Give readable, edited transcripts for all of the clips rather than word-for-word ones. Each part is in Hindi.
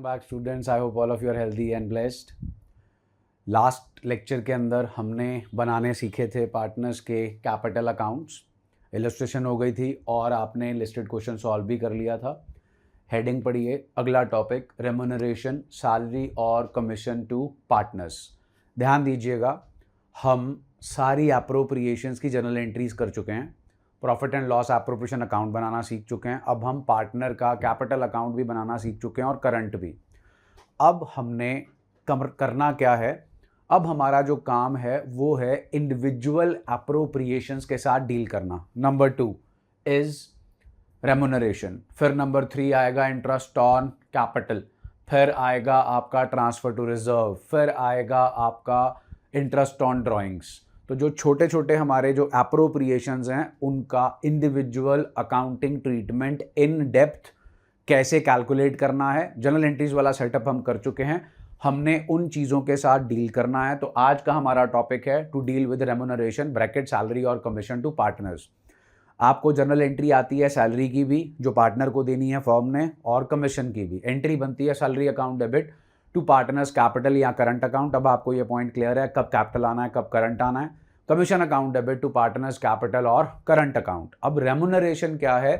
Back students, I hope all of you are healthy and blessed. Last lecture के अंदर हमने बनाने सीखे थे पार्टनर्स के कैपिटल अकाउंट्स। इलस्ट्रेशन हो गई थी और आपने लिस्टेड क्वेश्चन सॉल्व भी कर लिया था। हेडिंग पढ़िए, अगला टॉपिक रेम्यूनरेशन, सैलरी और कमीशन टू पार्टनर्स। ध्यान दीजिएगा, हम सारी एप्रोप्रिएशंस की जनरल एंट्रीज कर चुके हैं, profit and loss appropriation account बनाना सीख चुके हैं। अब हम पार्टनर का कैपिटल अकाउंट भी बनाना सीख चुके हैं और करंट भी। अब हमने करना क्या है, अब हमारा जो काम है वो है इंडिविजुअल एप्रोप्रिएशंस के साथ डील करना। नंबर 2 इज रेम्यूनरेशन, फिर नंबर 3 आएगा इंटरेस्ट ऑन कैपिटल, फिर आएगा आपका ट्रांसफर टू रिजर्व, फिर आएगा आपका इंटरेस्ट ऑन ड्राइंग्स। तो जो छोटे छोटे हमारे जो एप्रोप्रिएशंस हैं उनका individual accounting treatment in depth कैसे कैलकुलेट करना है, जनरल एंट्रीज वाला सेटअप हम कर चुके हैं। हमने उन चीज़ों के साथ डील करना है। तो आज का हमारा टॉपिक है to deal with remuneration bracket salary और कमीशन टू पार्टनर्स। आपको जनरल एंट्री आती है सैलरी की भी, जो पार्टनर को देनी है फर्म ने, और कमीशन की भी एंट्री बनती है salary account debit to partners capital या करंट अकाउंट। अब आपको ये पॉइंट क्लियर है कब कैपिटल आना है कब करंट आना है। Commission account debit to partners capital और करंट अकाउंट। अब रेम्यूनरेशन क्या है,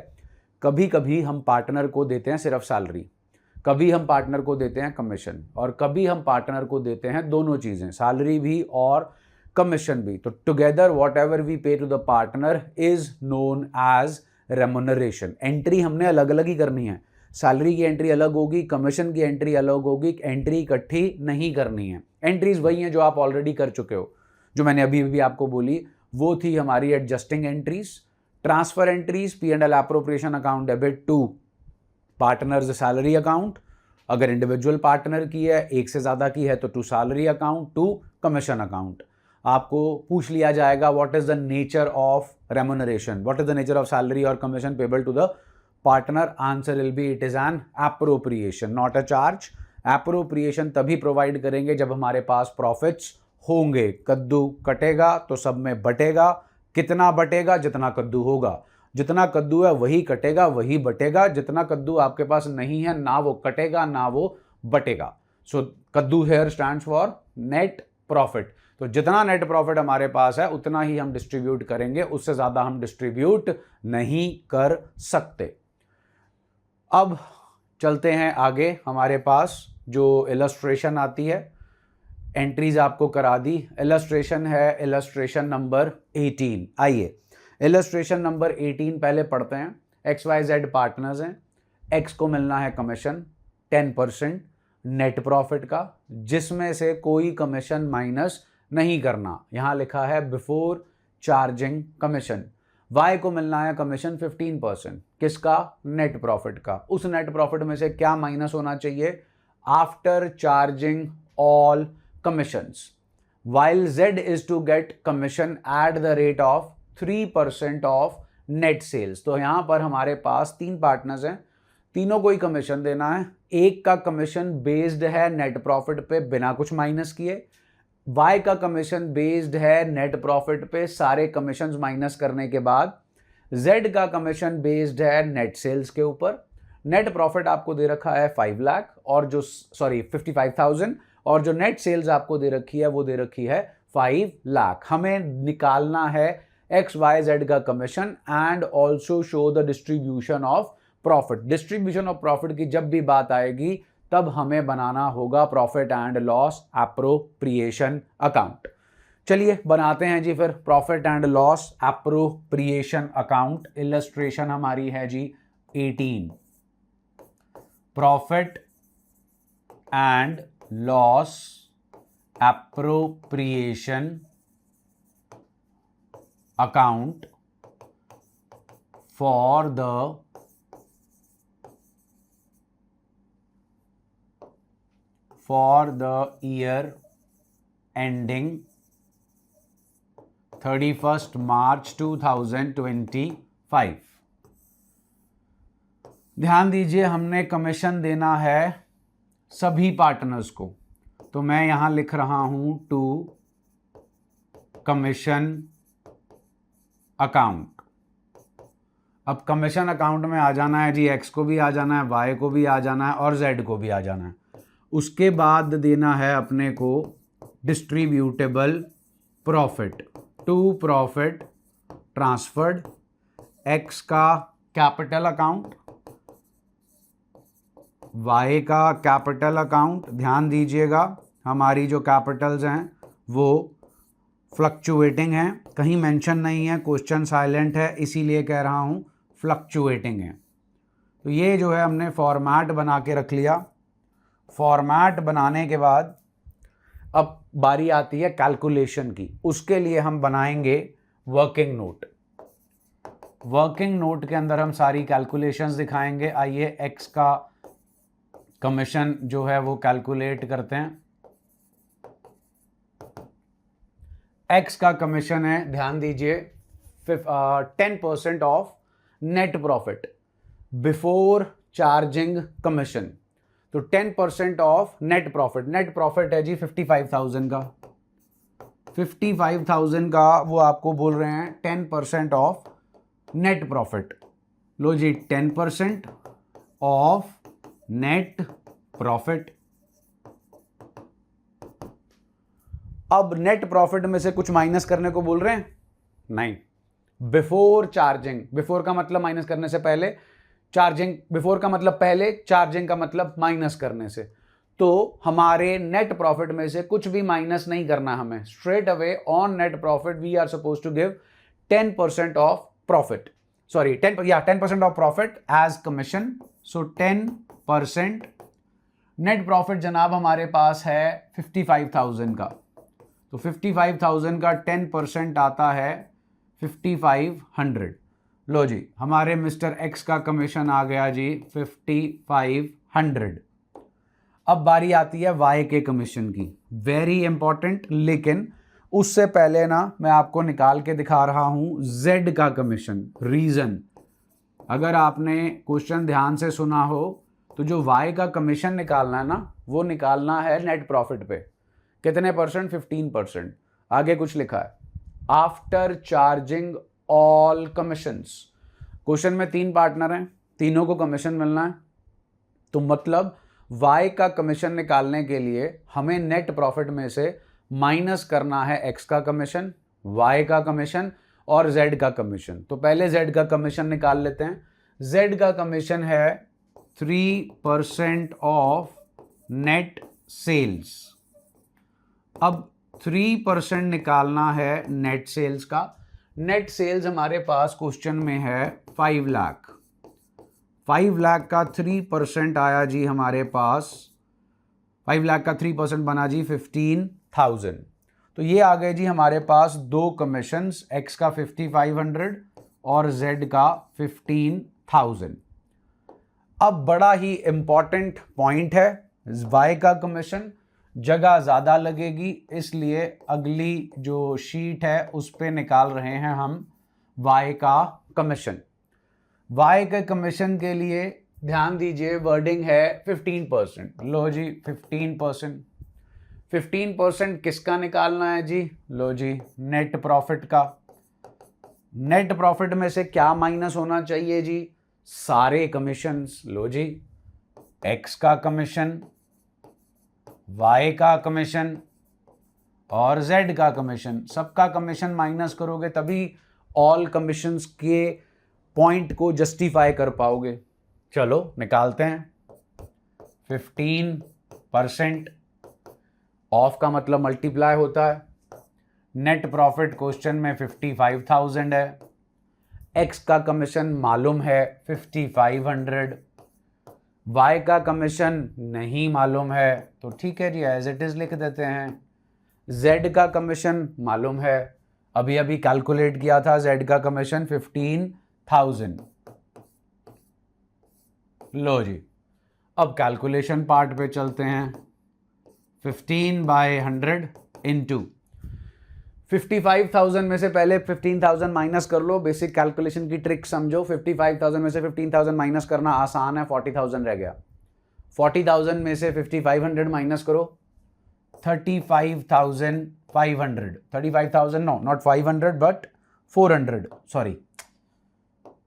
कभी कभी हम पार्टनर को देते हैं सिर्फ सैलरी, कभी हम पार्टनर को देते हैं कमीशन, और कभी हम पार्टनर को देते हैं दोनों चीज़ें, सैलरी भी और कमीशन भी। तो together whatever we pay to the partner is known as remuneration. Entry हमने अलग अलग ही करनी है, सैलरी की एंट्री अलग होगी, कमीशन की एंट्री अलग होगी, एंट्री इकट्ठी नहीं करनी है। एंट्रीज वही हैं जो आप ऑलरेडी कर चुके हो, जो मैंने अभी भी आपको बोली, वो थी हमारी adjusting entries, transfer entries, P and L appropriation account debit to partners salary account. अगर इंडिविजुअल पार्टनर की है, एक से ज़्यादा की है, तो to salary account to commission account. आपको पूछ लिया जाएगा what is the nature of remuneration, what is the nature of salary और commission payable to the partner. Answer will be it is an appropriation not a charge. Appropriation तभी प्रोवाइड करेंगे जब हमारे पास प्रॉफिट्स होंगे। कद्दू कटेगा तो सब में बटेगा। कितना बटेगा? जितना कद्दू होगा। जितना कद्दू है वही कटेगा वही बटेगा। जितना कद्दू आपके पास नहीं है, ना वो कटेगा ना वो बटेगा। So kaddu here stands for net profit. तो जितना नेट प्रॉफिट हमारे पास है उतना ही हम डिस्ट्रीब्यूट करेंगे, उससे ज़्यादा हम डिस्ट्रीब्यूट नहीं कर सकते। अब चलते हैं आगे। हमारे पास जो इलस्ट्रेशन आती है, एंट्रीज आपको करा दी। इलस्ट्रेशन है इलस्ट्रेशन नंबर 18। आइए इलस्ट्रेशन नंबर 18 पहले पढ़ते हैं। XYZ पार्टनर्स हैं, X को मिलना है कमीशन 10% नेट प्रॉफिट का, जिसमें से कोई कमीशन माइनस नहीं करना। यहां लिखा है बिफोर चार्जिंग कमीशन। Y को मिलना है कमीशन 15%, किसका? नेट प्रॉफिट का। उस नेट प्रॉफिट में से क्या माइनस होना चाहिए? After charging all commissions, while Z is to get commission at the rate of 3% of net sales। तो यहां पर हमारे पास 3 पार्टनर्स हैं, तीनों को ही कमीशन देना है। एक का कमीशन बेस्ड है नेट प्रॉफिट पे बिना कुछ माइनस किए, Y का कमीशन बेस्ड है नेट प्रॉफिट पे सारे कमीशंस माइनस करने के बाद, Z का कमीशन बेस्ड है नेट सेल्स के ऊपर। नेट प्रॉफिट आपको दे रखा है 5 लाख और जो 55,000, और जो नेट सेल्स आपको दे रखी है वो दे रखी है 5 लाख। हमें निकालना है XYZ का commission and also show the distribution of profit. Distribution of profit की जब भी बात आएगी तब हमें बनाना होगा profit and loss appropriation account. चलिए बनाते हैं जी फिर profit and loss appropriation account. Illustration हमारी है जी 18, profit and loss appropriation account for the year ending 31st March 2025। ध्यान दीजिए, हमने कमीशन देना है सभी पार्टनर्स को, तो मैं यहां लिख रहा हूं टू कमीशन अकाउंट। अब कमीशन अकाउंट में आ जाना है जी, एक्स को भी आ जाना है, वाई को भी आ जाना है और जेड को भी आ जाना है। उसके बाद देना है अपने को distributable profit, to profit transferred, X का कैपिटल अकाउंट, वाई का कैपिटल अकाउंट। ध्यान दीजिएगा हमारी जो कैपिटल्स हैं वो फ्लक्चुएटिंग हैं, कहीं मेंशन नहीं है, क्वेश्चन साइलेंट है, इसीलिए कह रहा हूं फ्लक्चुएटिंग है। तो ये जो है हमने फॉर्मेट बना के रख लिया। फॉर्मेट बनाने के बाद अब बारी आती है कैलकुलेशन की। उसके लिए हम बनाएंगे वर्किंग नोट। वर्किंग नोट के अंदर हम सारी कैलकुलेशंस दिखाएंगे। आइए एक्स का कमीशन जो है वो कैलकुलेट करते हैं। एक्स का कमीशन है, ध्यान दीजिए 10% of net profit before charging commission. तो 10% of net profit, net profit है जी 55,000 का, 55,000 का वो आपको बोल रहे हैं 10% ऑफ नेट प्रॉफिट। लो जी 10% ऑफ नेट प्रॉफिट। अब नेट प्रॉफिट में से कुछ माइनस करने को बोल रहे हैं? नहीं, बिफोर चार्जिंग। बिफोर का मतलब माइनस करने से पहले, चार्जिंग बिफोर का मतलब पहले, चार्जिंग का मतलब माइनस करने से। तो हमारे नेट प्रॉफिट में से कुछ भी माइनस नहीं करना हमें। Straight away on net profit we are suppose to give 10% of profit, sorry 10% of profit as commission. So 10% net profit जनाब हमारे पास है 55,000 का। तो 55,000 का 10% आता है 5500। लो जी हमारे मिस्टर एक्स का कमीशन आ गया जी 5500। अब बारी आती है वाई के कमीशन की, वेरी इंपॉर्टेंट। लेकिन उससे पहले ना मैं आपको निकाल के दिखा रहा हूं जेड का कमीशन। रीजन, अगर आपने क्वेश्चन ध्यान से सुना हो तो जो वाई का कमीशन निकालना है ना, वो निकालना है नेट प्रॉफिट पे। कितने परसेंट? 15%। आगे कुछ लिखा है, after charging all commissions. Question में 3 पार्टनर हैं, तीनों को कमीशन मिलना है। तो मतलब वाई का कमीशन निकालने के लिए हमें नेट प्रॉफिट में से माइनस करना है एक्स का कमीशन, वाई का कमीशन और जेड का कमीशन। तो पहले जेड का कमीशन निकाल लेते हैं। जेड का कमीशन है 3% ऑफ नेट सेल्स। अब 3% निकालना है नेट सेल्स का। नेट सेल्स हमारे पास क्वेश्चन में है 5 लाख। 5 लाख का 3% आया जी हमारे पास, 5 लाख का 3% बना जी 15,000। तो ये आ गए जी हमारे पास दो कमीशंस, एक्स का 5500 और जेड का 15,000। अब बड़ा ही इंपॉर्टेंट पॉइंट है, वाई का कमीशन जगह ज़्यादा लगेगी, इसलिए अगली जो शीट है उस पे निकाल रहे हैं हम वाई का कमीशन। वाई के कमीशन के लिए ध्यान दीजिए वर्डिंग है 15%। लो जी 15%। 15% किसका निकालना है जी? लो जी नेट प्रॉफिट का। नेट प्रॉफिट में से क्या माइनस होना चाहिए जी? सारे कमीशंस। लो जी एक्स का कमीशन, वाई का कमीशन और जेड का कमीशन, सबका कमीशन माइनस करोगे तभी ऑल कमीशंस के पॉइंट को जस्टिफाई कर पाओगे। चलो निकालते हैं। 15% ऑफ का मतलब मल्टीप्लाई होता है। नेट प्रॉफिट क्वेश्चन में 55,000 है, एक्स का कमीशन मालूम है 5500, वाई का कमीशन नहीं मालूम है तो ठीक है जी एज इट इज लिख देते हैं। जेड का कमीशन मालूम है, अभी अभी कैलकुलेट किया था, जेड का कमीशन 15,000। लो जी अब कैलकुलेशन पार्ट पे चलते हैं। 15/100 इंटू 55,000 में से पहले 15,000 माइनस कर लो। बेसिक कैलकुलेशन की ट्रिक समझो। 55,000 में से 15,000 माइनस करना आसान है, 40,000 रह गया। 40,000 में से 5500 माइनस करो, 35,500। 35,000 no not 500 but 400, sorry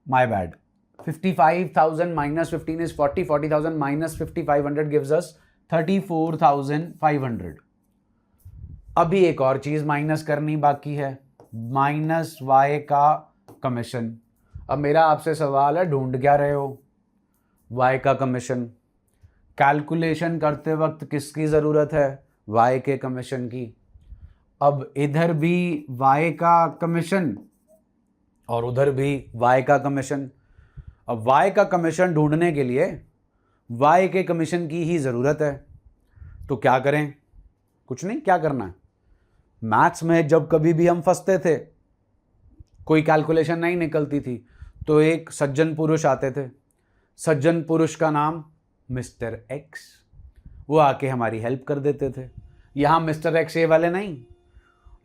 my bad, 55,000 minus 15 is 40, 40,000 minus 5,500 gives us 34,500. अभी एक और चीज माइनस करनी बाकी है, माइनस वाई का कमीशन। अब मेरा आपसे सवाल है, ढूंढ क्या रहे हो? वाई का कमीशन। कैलकुलेशन करते वक्त किसकी ज़रूरत है? वाई के कमीशन की। अब इधर भी वाई का कमीशन और उधर भी वाई का कमीशन। अब वाई का कमीशन ढूंढने के लिए वाई के कमीशन की ही ज़रूरत है, तो क्या करें? कुछ नहीं, क्या करना है, मैथ्स में जब कभी भी हम फंसते थे, कोई कैलकुलेशन नहीं निकलती थी, तो एक सज्जन पुरुष आते थे, सज्जन पुरुष का नाम मिस्टर एक्स, वो आके हमारी हेल्प कर देते थे। यहाँ मिस्टर एक्स ये वाले नहीं,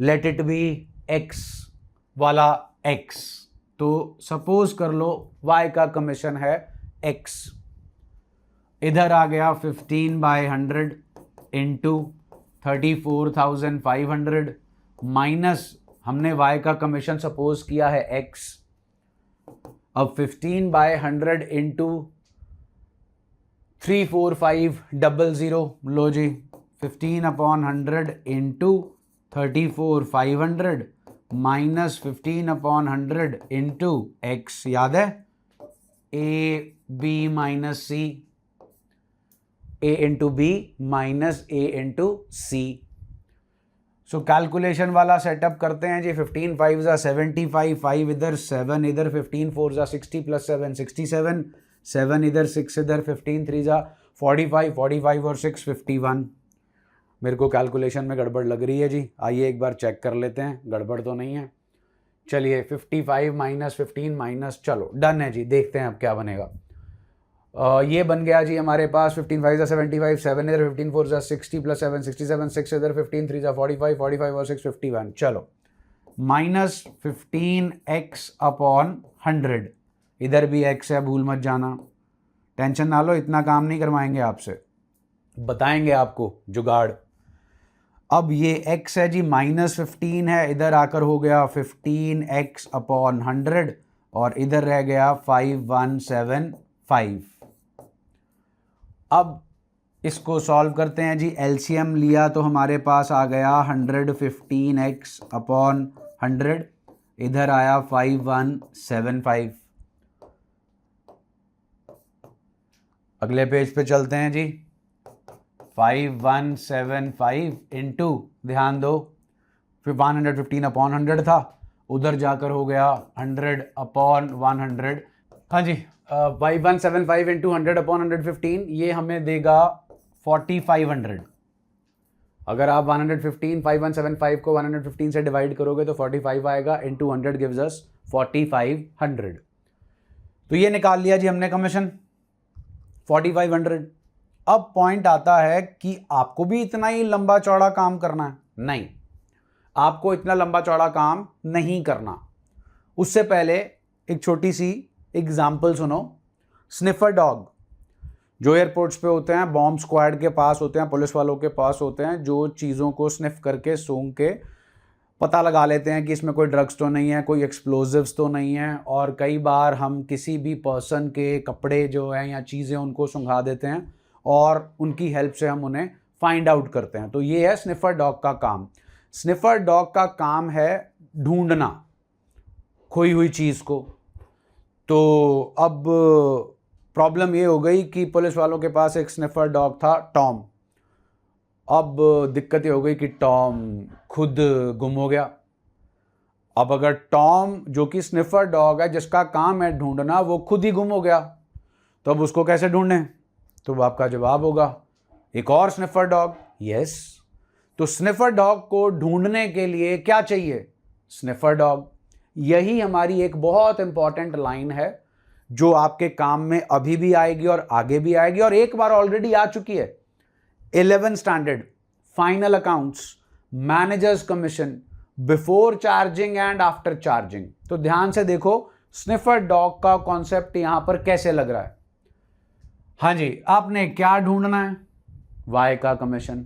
लेट इट बी एक्स वाला एक्स। तो सपोज कर लो वाई का कमीशन है एक्स, इधर आ गया 15/100 इंटू 34,500 माइनस हमने वाई का कमीशन सपोज किया है एक्स। अब 15/100 इंटू 34500, लो जी 15/100 इंटू 34,500 माइनस 15/100 इंटू एक्स, याद है A B minus C, A into B minus A into C. So calculation वाला सेटअप करते हैं जी। 15 5 ज़ा 75, 5 इधर 7 इधर, 15 4 ज़ा 60 प्लस 7 67, 7 इधर 6 इधर, 15 3 ज़ा 45, 45 और 6 51। मेरे को कैलकुलेशन में गड़बड़ लग रही है जी, आइए एक बार चेक कर लेते हैं, गड़बड़ तो नहीं है। चलिए 55 माइनस 15 माइनस, चलो डन है जी, देखते हैं अब क्या बनेगा। ये बन गया जी हमारे पास 15 5 ज़ा 75, 7 इधर, 15 4 ज़ा 60 प्लस 7 67, 6 इधर, 15 3 ज़ा 45, 45 और 6 51। चलो माइनस 15x अपॉन 100, इधर भी x है, भूल मत जाना, टेंशन ना लो, इतना काम नहीं करवाएंगे आपसे, बताएंगे आपको जुगाड़। अब ये x है जी, माइनस 15 है, इधर आकर हो गया 15x अपॉन 100 और इधर रह गया 5175। अब इसको सॉल्व करते हैं जी, एलसीएम लिया तो हमारे पास आ गया 115x अपॉन 100, इधर आया 5175। अगले पेज पे चलते हैं जी। 5175 इंटू, ध्यान दो, फिर 115 अपॉन 100 था, उधर जाकर हो गया 100 अपॉन 100। हाँ जी, 5175 इंटू 100 अपॉन 115, ये हमें देगा 4500। अगर आप 5175 को 115 से डिवाइड करोगे तो 45 आएगा, इंटू 100 गिव्स अस 4500। तो ये निकाल लिया जी हमने कमीशन 4500। अब पॉइंट आता है कि आपको भी इतना ही लंबा चौड़ा काम करना है? नहीं, आपको इतना लंबा चौड़ा काम नहीं करना। उससे पहले एक छोटी सी एग्जाम्पल सुनो। स्निफर डॉग जो एयरपोर्ट्स पे होते हैं, बॉम्ब स्क्वाड के पास होते हैं, पुलिस वालों के पास होते हैं, जो चीज़ों को स्निफ करके सूंघ के पता लगा लेते हैं कि इसमें कोई ड्रग्स तो नहीं है, कोई एक्सप्लोजिव्स तो नहीं है। और कई बार हम किसी भी पर्सन के कपड़े जो हैं या चीज़ें उनको सूंघा देते हैं और उनकी हेल्प से हम उन्हें फाइंड आउट करते हैं। तो ये है स्निफर डॉग का काम। स्निफर डॉग का काम है ढूंढना खोई हुई चीज़ को। तो अब प्रॉब्लम ये हो गई कि पुलिस वालों के पास एक स्निफर डॉग था, टॉम। अब दिक्कत ये हो गई कि टॉम खुद गुम हो गया। अब अगर टॉम जो कि स्निफर डॉग है, जिसका काम है ढूंढना, वो खुद ही गुम हो गया, तो अब उसको कैसे ढूंढें? तो आपका जवाब होगा एक और स्निफर डॉग। यस, तो स्निफर डॉग को ढूंढने के लिए क्या चाहिए? Sniffer dog. यही हमारी एक बहुत इंपॉर्टेंट लाइन है जो आपके काम में अभी भी आएगी और आगे भी आएगी, और एक बार ऑलरेडी आ चुकी है। 11 standard final accounts, managers commission, before charging and after charging. तो ध्यान से देखो स्निफर डॉग का कॉन्सेप्ट यहां पर कैसे लग रहा है। हाँ जी, आपने क्या ढूंढना है? वाई का कमीशन।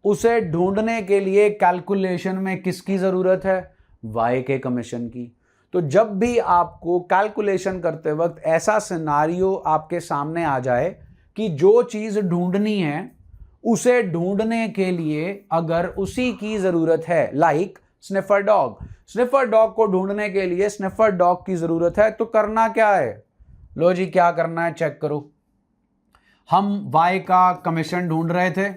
उसे ढूंढने के लिए कैलकुलेशन में किसकी जरूरत है? वाई के कमीशन की। तो जब भी आपको कैलकुलेशन करते वक्त ऐसा सिनारियो आपके सामने आ जाए कि जो चीज ढूंढनी है उसे ढूंढने के लिए अगर उसी की जरूरत है, लाइक स्निफर डॉग को ढूंढने के लिए स्निफर डॉग की जरूरत है, तो करना क्या है? लो जी, क्या करना है चेक करो। हम y का कमीशन ढूंढ रहे थे।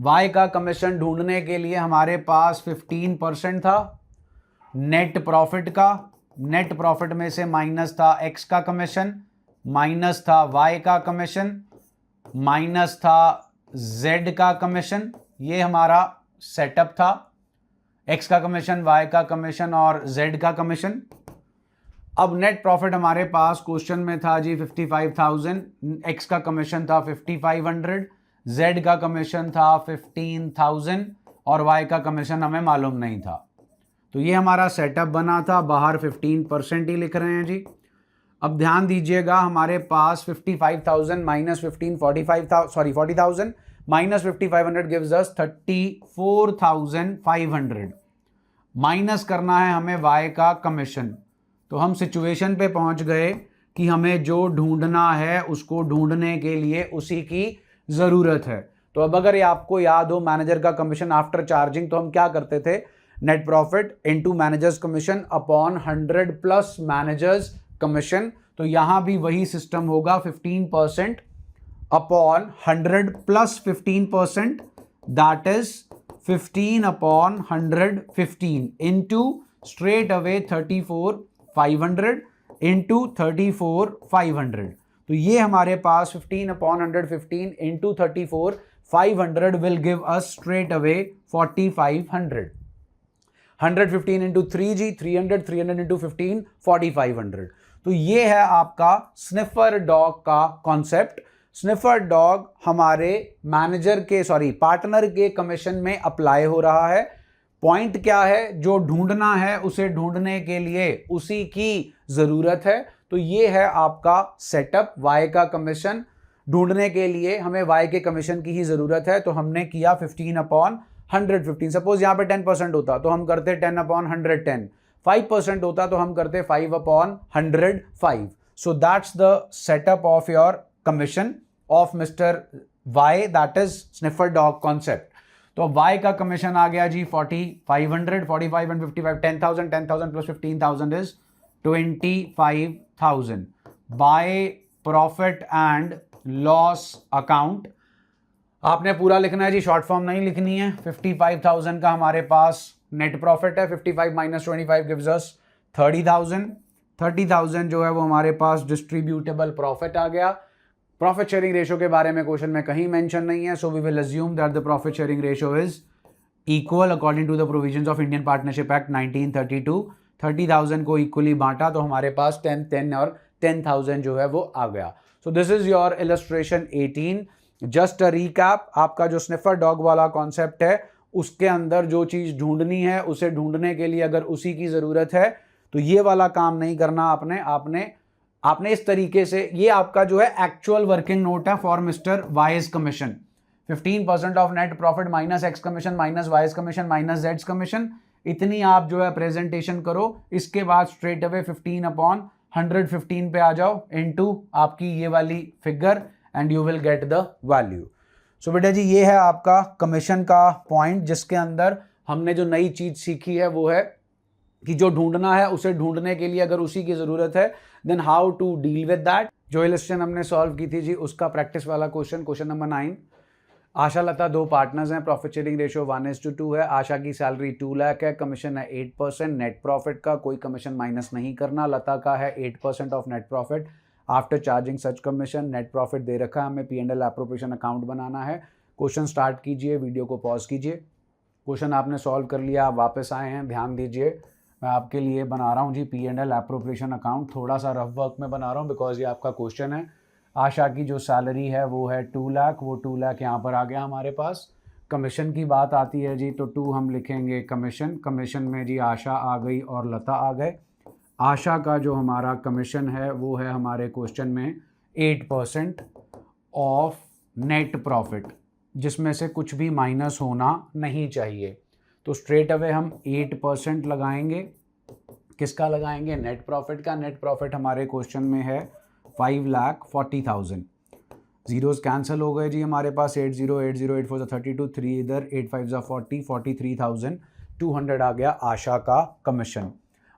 y का कमीशन ढूंढने के लिए हमारे पास 15% था नेट प्रॉफिट का। नेट प्रॉफिट में से माइनस था x का कमीशन, माइनस था y का कमीशन, माइनस था z का कमीशन। ये हमारा सेटअप था, x का कमीशन, y का कमीशन और z का कमीशन। अब नेट प्रॉफिट हमारे पास क्वेश्चन में था जी 55,000, x का कमीशन था 5,500, z का कमीशन था 15,000 और y का कमीशन हमें मालूम नहीं था। तो ये हमारा सेटअप बना था, बाहर 15% ही लिख रहे हैं जी। अब ध्यान दीजिएगा, हमारे पास 55,000 minus 40,000 minus 5,500 gives us 34,500। Minus करना है हमें y का कमीशन। तो हम सिचुएशन पे पहुंच गए कि हमें जो ढूंढना है उसको ढूंढने के लिए उसी की जरूरत है। तो अब अगर ये आपको याद हो मैनेजर का कमीशन आफ्टर चार्जिंग, तो हम क्या करते थे? Net profit into managers commission upon 100 plus managers commission. तो यहां भी वही सिस्टम होगा, 15% upon 100 plus 15%, that is 15 upon 115 into straight away 34,500 into 34,500। तो ये हमारे पास 15 upon 115 into 34,500 will give us straight away 4,500। 115 into 3G 300, 300 into 15 4,500। तो ये है आपका स्निफर डॉग का कॉन्सेप्ट। स्निफर डॉग हमारे मैनेजर के पार्टनर के कमीशन में अप्लाई हो रहा है। पॉइंट क्या है? जो ढूंढना है उसे ढूंढने के लिए उसी की जरूरत है। तो ये है आपका सेटअप। y का कमीशन ढूंढने के लिए हमें y के कमीशन की ही जरूरत है, तो हमने किया 15 अपॉन 115। सपोज यहां पे 10% होता तो हम करते 10 अपॉन 110, 5% होता तो हम करते 5 upon 105। So that's the setup of your commission of mister y, that is sniffer dog concept. तो y का कमीशन आ गया जी 4,500, 45 and 55 10,000, 10,000 plus 15,000 is 25,000। By profit and loss account आपने पूरा लिखना है जी, शॉर्ट फॉर्म नहीं लिखनी है। 55,000 का हमारे पास नेट प्रॉफिट है, 55 माइनस 25 गिव्स अस 30,000। 30,000 जो है वो हमारे पास डिस्ट्रीब्यूटेबल प्रॉफिट आ गया। प्रॉफिट शेयरिंग रेशो के बारे में क्वेश्चन में कहीं मेंशन नहीं है, so we will assume that the profit sharing ratio is equal according to the provisions of Indian Partnership Act 1932। 30,000 को इक्वली बांटा तो हमारे पास 10, 10 और 10,000 जो है वो आ गया। So this is your illustration 18। Just a recap, आपका जो स्निफर डॉग वाला कॉन्सेप्ट है उसके अंदर जो चीज ढूंढनी है उसे ढूंढने के लिए अगर उसी की जरूरत है तो ये वाला काम नहीं करना आपने इस तरीके से। ये आपका जो है एक्चुअल वर्किंग नोट है for mister wise commission. 15% of net profit minus x commission minus wise commission minus Jades commission, इतनी आप जो है प्रेजेंटेशन करो। इसके बाद स्ट्रेट अवे 15 अपॉन 115 पे आ जाओ इनटू आपकी ये वाली figure and you will get the value. So बेटा जी ये है आपका कमीशन का पॉइंट, जिसके अंदर हमने जो नई चीज सीखी है वो है कि जो ढूंढना है उसे ढूंढने के लिए अगर उसी की जरूरत है then how to deal with that. जो इलस्ट्रेशन हमने सॉल्व की थी जी उसका प्रैक्टिस वाला question number 9। Asha Lata 2 partners हैं, प्रॉफिट शेयरिंग रेशियो 1:2 है। आशा की सैलरी 2 लाख है, कमीशन है 8%। नेट प्रॉफिट का कोई कमीशन माइनस नहीं करना। लता का है 8% of net profit after charging such commission. Net profit दे रखा है, हमें P&L एप्रोप्रिएशन अकाउंट बनाना है। क्वेश्चन स्टार्ट कीजिए, वीडियो को पॉज कीजिए। क्वेश्चन आपने सॉल्व कर लिया, आप वापस आए हैं, ध्यान दीजिए। मैं आपके लिए बना रहा हूँ जी P&L एप्रोप्रिएशन अकाउंट, थोड़ा सा रफ वर्क में बना रहा हूँ बिकॉज ये आपका क्वेश्चन है। आशा की जो सैलरी है वो है 2 लाख, वो 2 लाख यहाँ पर आ गया हमारे पास। कमीशन की बात आती है जी तो 2 हम लिखेंगे कमीशन। कमीशन में जी आशा आ गई और लता आ गए। आशा का जो हमारा कमीशन है वो है हमारे क्वेश्चन में 8% ऑफ नेट प्रॉफिट, जिसमें से कुछ भी माइनस होना नहीं चाहिए। तो स्ट्रेट अवे हम 8% लगाएंगे। किसका लगाएंगे? नेट प्रॉफिट का। नेट प्रॉफिट हमारे क्वेश्चन में है 5,40,000। जीरोस कैंसिल हो गए जी हमारे पास। 80 80 8 4 32, 3 इधर, 8 5 40, 43,200 आ गया आशा का कमीशन।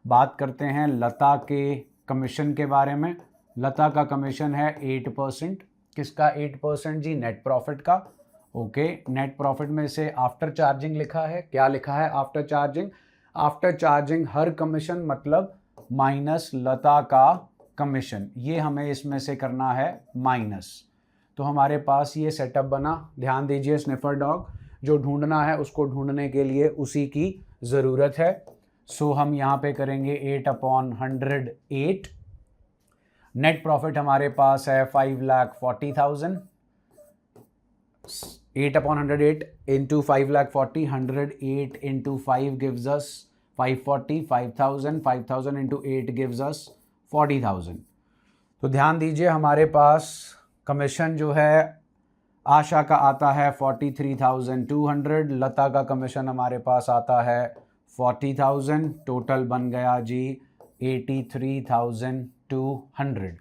बात करते हैं लता के कमीशन के बारे में। लता का कमीशन है 8%। किसका 8% जी? नेट प्रॉफिट का। ओके, नेट प्रॉफिट में से आफ्टर चार्जिंग लिखा है। क्या लिखा है आफ्टर चार्जिंग? आफ्टर चार्जिंग हर कमीशन मतलब माइनस लता का कमीशन, ये हमें इसमें से करना है माइनस। तो हमारे पास ये सेटअप बना। ध्यान दीजिए, स्निफर डॉग जो ढूंढना है उसको ढूंढने के लिए उसी की ज़रूरत है। सो हम यहाँ पे करेंगे 8/108। नेट प्रॉफिट हमारे पास है 5,40,000। 8/108 into 5,40,000, 108 into 5 gives us 540, 5,000, 5,000 into 8 gives us 40,000। तो ध्यान दीजिए, हमारे पास कमीशन जो है आशा का आता है 43,200, लता का कमीशन हमारे पास आता है 40,000। टोटल बन गया जी 83,200।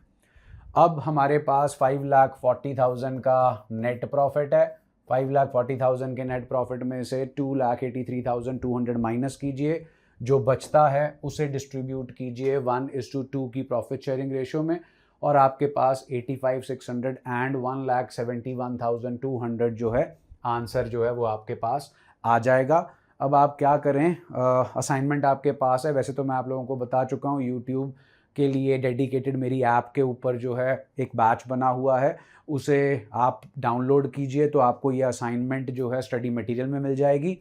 अब हमारे पास 5,40,000 का नेट प्रॉफिट है। 5,40,000 के नेट प्रॉफिट में से 2,83,200 माइनस कीजिए। जो बचता है उसे डिस्ट्रीब्यूट कीजिए 1:2 की प्रॉफिट शेयरिंग रेशियो में, और आपके पास 85,600 एंड 1,71,200 जो है आंसर जो है वो आपके पास आ जाएगा। अब आप क्या करें, असाइनमेंट आपके पास है। वैसे तो मैं आप लोगों को बता चुका हूँ, यूट्यूब के लिए डेडिकेटेड मेरी ऐप के ऊपर जो है एक बैच बना हुआ है, उसे आप डाउनलोड कीजिए तो आपको ये असाइनमेंट जो है स्टडी मटेरियल में मिल जाएगी।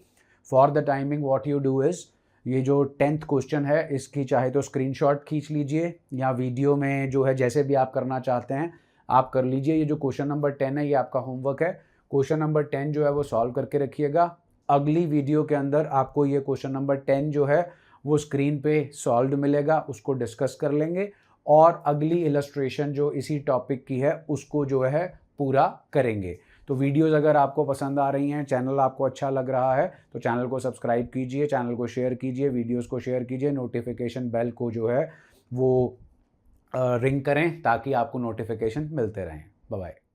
For the timing what you do is, ये जो 10th क्वेश्चन है इसकी चाहे तो स्क्रीनशॉट खींच लीजिए या वीडियो में जो है जैसे भी आप करना चाहते हैं आप कर लीजिए। ये जो क्वेश्चन नंबर 10 है ये आपका होमवर्क है। क्वेश्चन नंबर 10 जो है वो सॉल्व करके रखिएगा। अगली वीडियो के अंदर आपको ये क्वेश्चन नंबर 10 जो है वो स्क्रीन पे सॉल्व मिलेगा, उसको डिस्कस कर लेंगे और अगली इलस्ट्रेशन जो इसी टॉपिक की है उसको जो है पूरा करेंगे। तो वीडियोज़ अगर आपको पसंद आ रही हैं, चैनल आपको अच्छा लग रहा है तो चैनल को सब्सक्राइब कीजिए, चैनल को शेयर कीजिए, वीडियोज़ को शेयर कीजिए, नोटिफिकेशन बेल को जो है वो रिंग करें ताकि आपको नोटिफिकेशन मिलते रहें। Bye bye.